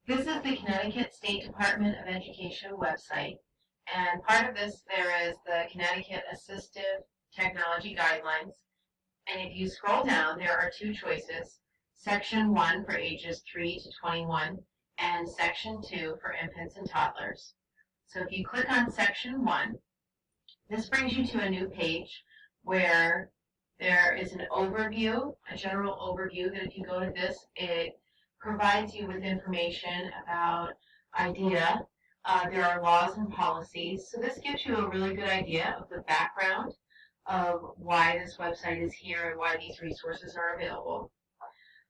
This is the Connecticut State Department of Education website, and part of this there is the Connecticut Assistive Technology Guidelines, and if you scroll down there are two choices, Section 1 for ages 3 to 21 and Section 2 for infants and toddlers. So if you click on Section 1, this brings you to a new page where there is an overview, a general overview that if you go to this, it provides you with information about IDEA. There are laws and policies. So this gives you a really good idea of the background of why this website is here and why these resources are available.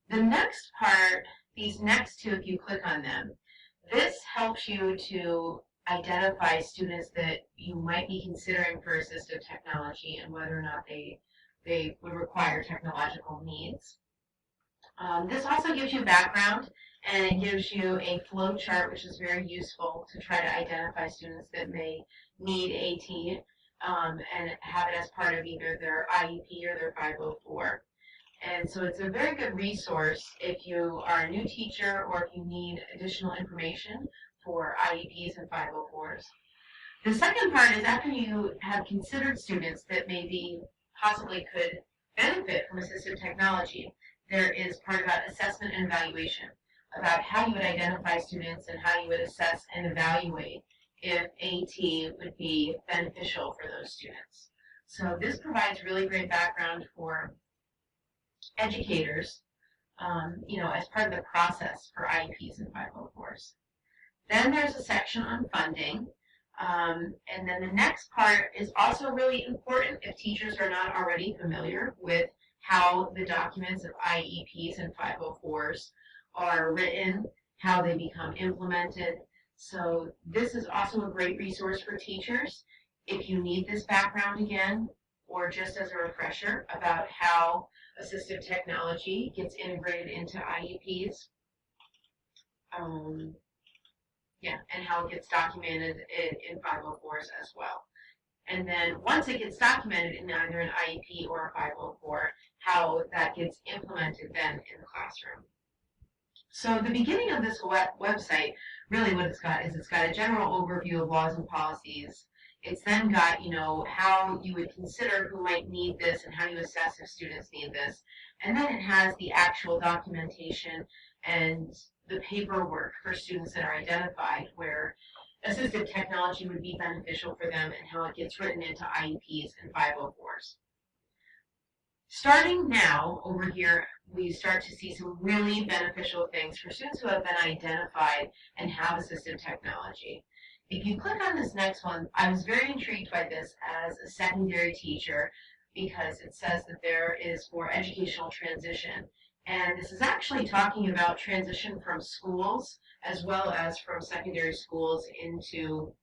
The next part, these next two, if you click on them, this helps you to identify students that you might be considering for assistive technology and whether or not they would require technological needs. This also gives you background, and it gives you a flow chart, which is very useful to try to identify students that may need AT and have it as part of either their IEP or their 504. And so it's a very good resource if you are a new teacher or if you need additional information for IEPs and 504s. The second part is after you have considered students that maybe possibly could benefit from assistive technology, there is part about assessment and evaluation, about how you would identify students and how you would assess and evaluate if AT would be beneficial for those students. So this provides really great background for educators, as part of the process for IEPs and 504s. Then there's a section on funding. And then the next part is also really important if teachers are not already familiar with how the documents of IEPs and 504s are written, how they become implemented. So this is also a great resource for teachers if you need this background again, or just as a refresher about how assistive technology gets integrated into IEPs. And how it gets documented in 504s as well. And then once it gets documented in either an IEP or a 504, how that gets implemented then in the classroom. So the beginning of this website, really what it's got is it's got a general overview of laws and policies. It's then got, how you would consider who might need this and how you assess if students need this. And then it has the actual documentation and the paperwork for students that are identified where assistive technology would be beneficial for them and how it gets written into IEPs and 504s. Starting now, over here, we start to see some really beneficial things for students who have been identified and have assistive technology. If you click on this next one, I was very intrigued by this as a secondary teacher because it says that there is for educational transition. And this is actually talking about transition from schools as well as from secondary schools into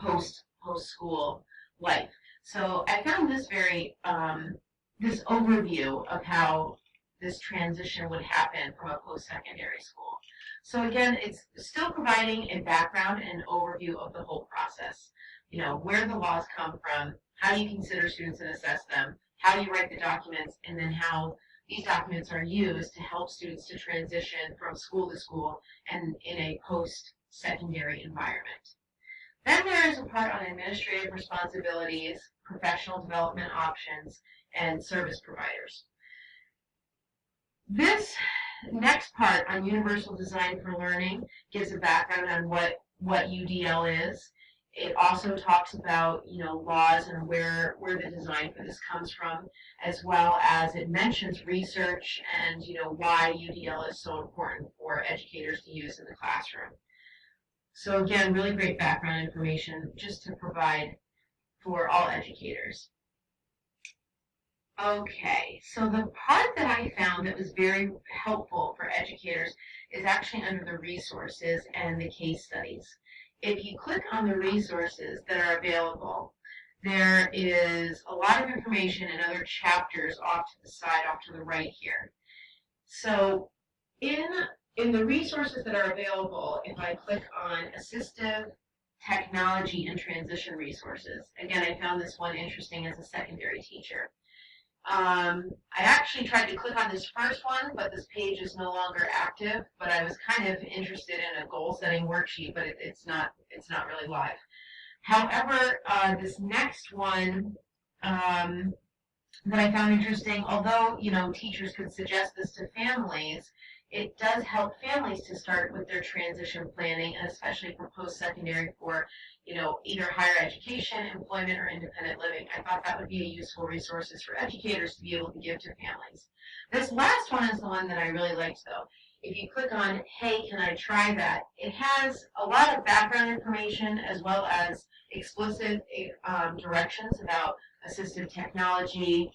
post-school life. So I found this very, this overview of how this transition would happen from a post-secondary school. So again, it's still providing a background and overview of the whole process. Where the laws come from, how you consider students and assess them, how you write the documents, and then how these documents are used to help students to transition from school to school and in a post-secondary environment. Then there is a part on administrative responsibilities, professional development options, and service providers. This next part on Universal Design for Learning gives a background on what UDL is. It also talks about, laws and where the design for this comes from, as well as it mentions research and, why UDL is so important for educators to use in the classroom. So again, really great background information just to provide for all educators. Okay, so the part that I found that was very helpful for educators is actually under the resources and the case studies. If you click on the resources that are available, there is a lot of information and other chapters off to the side, off to the right here. So in the resources that are available, if I click on Assistive Technology and Transition Resources, again, I found this one interesting as a secondary teacher. I actually tried to click on this first one, but this page is no longer active. But I was kind of interested in a goal-setting worksheet, but it's not really live. However, this next one that I found interesting, although teachers could suggest this to families, it does help families to start with their transition planning, and especially for post-secondary for either higher education, employment, or independent living. I thought that would be a useful resources for educators to be able to give to families. This last one is the one that I really liked, though. If you click on, hey, can I try that? It has a lot of background information as well as explicit directions about assistive technology.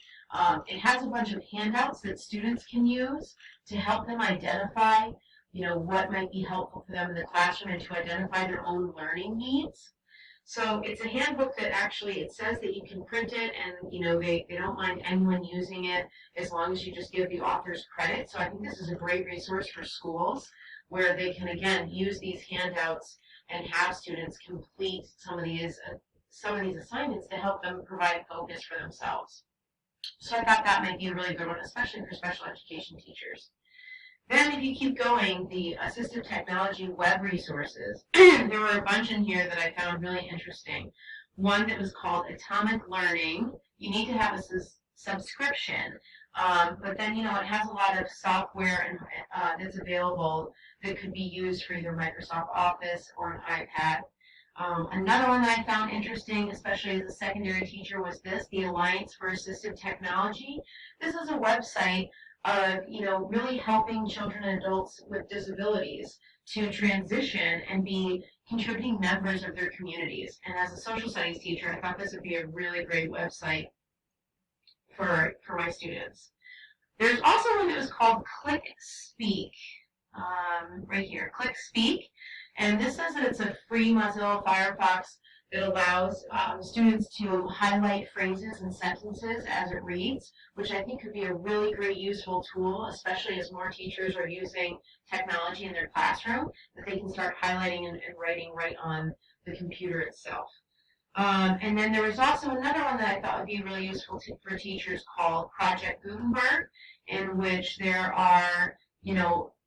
It has a bunch of handouts that students can use to help them identify, what might be helpful for them in the classroom and to identify their own learning needs. So it's a handbook that actually, it says that you can print it and, they don't mind anyone using it as long as you just give the authors credit. So I think this is a great resource for schools where they can, again, use these handouts and have students complete some of these assignments to help them provide focus for themselves. So I thought that might be a really good one, especially for special education teachers. Then if you keep going, the assistive technology web resources, there were a bunch in here that I found really interesting. One that was called Atomic Learning. You need to have a subscription, but then, it has a lot of software and that's available that could be used for either Microsoft Office or an iPad. Another one that I found interesting, especially as a secondary teacher, was the Alliance for Assistive Technology. This is a website of, really helping children and adults with disabilities to transition and be contributing members of their communities. And as a social studies teacher, I thought this would be a really great website for my students. There's also one that was called Click Speak, right here, Click Speak. And this says that it's a free Mozilla Firefox that allows students to highlight phrases and sentences as it reads, which I think could be a really great useful tool, especially as more teachers are using technology in their classroom, that they can start highlighting and writing right on the computer itself. And then there was also another one that I thought would be really useful for teachers called Project Gutenberg, in which there are,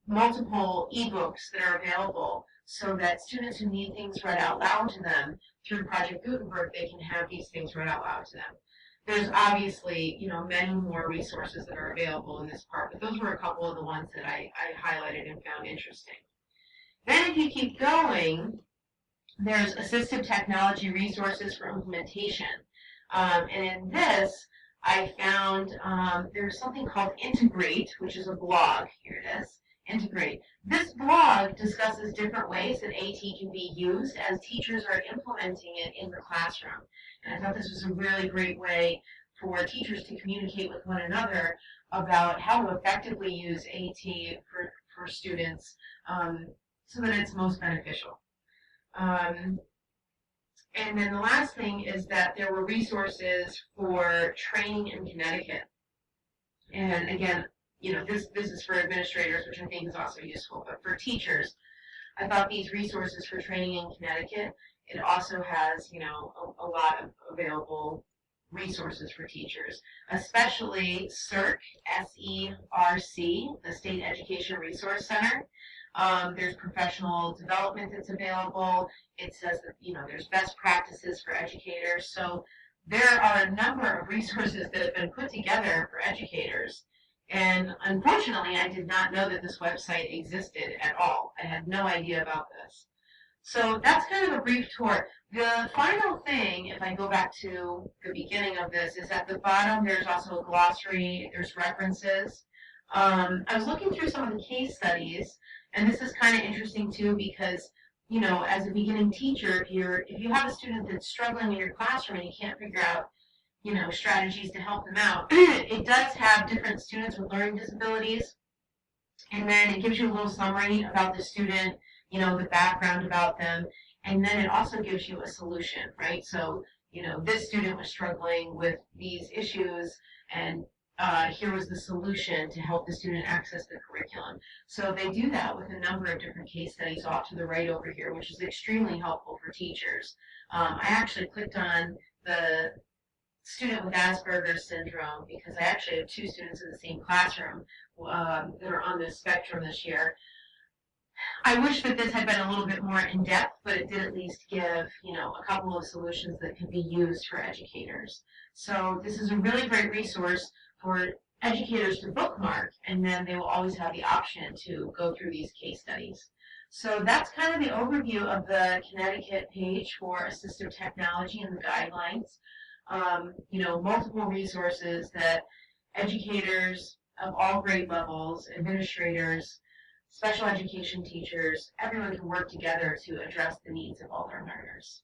multiple ebooks that are available so that students who need things read out loud to them through Project Gutenberg, they can have these things read out loud to them. There's obviously, many more resources that are available in this part, but those were a couple of the ones that I highlighted and found interesting. Then if you keep going, there's assistive technology resources for implementation. And in this, I found there's something called Integrate, which is a blog. Here it is. Integrate. This blog discusses different ways that AT can be used as teachers are implementing it in the classroom. And I thought this was a really great way for teachers to communicate with one another about how to effectively use AT for students so that it's most beneficial. And then the last thing is that there were resources for training in Connecticut. And again, this is for administrators, which I think is also useful. But for teachers, I thought these resources for training in Connecticut, it also has, a lot of available resources for teachers, especially SERC, S-E-R-C, the State Education Resource Center. There's professional development that's available. It says that, there's best practices for educators. So there are a number of resources that have been put together for educators. And unfortunately, I did not know that this website existed at all. I had no idea about this. So that's kind of a brief tour. The final thing, if I go back to the beginning of this, is at the bottom there's also a glossary, there's references. I was looking through some of the case studies, and this is kind of interesting too because, as a beginning teacher, if you have a student that's struggling in your classroom and you can't figure out strategies to help them out. It does have different students with learning disabilities, and then it gives you a little summary about the student, the background about them, and then it also gives you a solution, right? So, this student was struggling with these issues, and here was the solution to help the student access the curriculum. So they do that with a number of different case studies off to the right over here, which is extremely helpful for teachers. I actually clicked on the student with Asperger's syndrome, because I actually have two students in the same classroom that are on this spectrum this year. I wish that this had been a little bit more in depth, but it did at least give, a couple of solutions that could be used for educators. So this is a really great resource for educators to bookmark, and then they will always have the option to go through these case studies. So that's kind of the overview of the Connecticut page for assistive technology and the guidelines. Multiple resources that educators of all grade levels, administrators, special education teachers, everyone can work together to address the needs of all their learners.